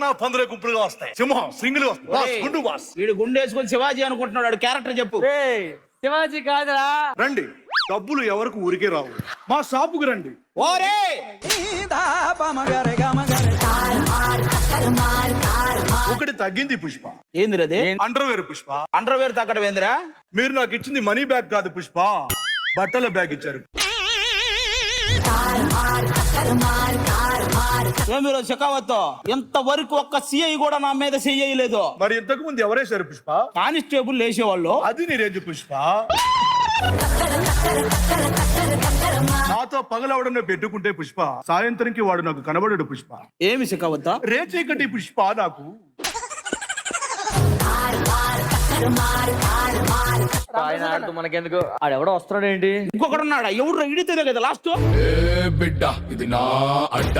నా పందులే గుంపులుగా వస్తాయి, సింహం సింగిల్ గుండు బాస్. వీడు గుండేసుకొని శివాజీ అనుకుంటున్నాడు, క్యారెక్టర్ చెప్పు. శివాజీ కాదురా. రండి, డబ్బులు ఎవరికి ఊరికే రావు, మా షాపుకి రండి. ఓరే ఒకటి తగ్గింది పుష్ప. ఏందిరది? అండర్వేర్ పుష్ప. అండర్వేర్ తగ్గడం ఏందిరా? మీరు నాకు ఇచ్చింది మనీ బ్యాగ్ కాదు పుష్ప, బట్టల బ్యాగ్ ఇచ్చారు. ఏమిరో శకావత్తో, ఇంతవరకు ఒక్క సిఐ కూడా నా మీద చెయ్యలేదు. మరి ఇంతకు ముందు ఎవరేశారు పుష్ప? కానిస్టేబుల్ వేసేవాళ్ళు. అది నీ రేంజ్ పుష్ప. నాతో పగలవడనే పెట్టుకుంటే పుష్ప, సాయంత్రంకి వాడు నాకు కనబడడు పుష్ప. ఏమి శకావత్తా? రేచీకటి పుష్ప నాకు. మనకెందుకు, ఆడెవడో వస్తున్నాడు ఏంటి? ఇంకొకడు ఉన్నాడా? ఎవడు ఇడితేనే కదా లాస్ట్. బిడ్డ ఇది నా అడ్డ.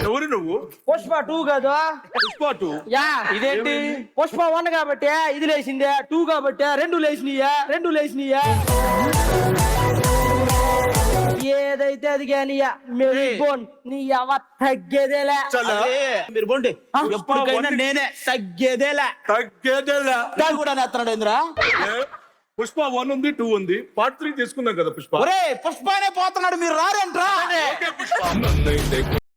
ఎవరు నువ్వు? పుష్ప 2 కదా. పుష్ప 2 యా, ఇదేంటి పుష్ప 1 కాబట్టి ఇది లేచిందే, 2 కాబట్టి రెండు లేచినాయా. ఏదైతే అది కానీ నీ అవ తగ్గేదేలే. మీరు బోండి, ఎప్పటికైనా నేనే తగ్గేదేలా. దాని కూడా నేస్తున్నాడు ఏంద్రా? పుష్ప 1 ఉంది, 2 ఉంది, పార్ట్ 3 తీసుకుందాం కదా పుష్ప. ఒరే పుష్పనే పోతున్నాడు, మీరు రారేంట్రా? నన్నైతే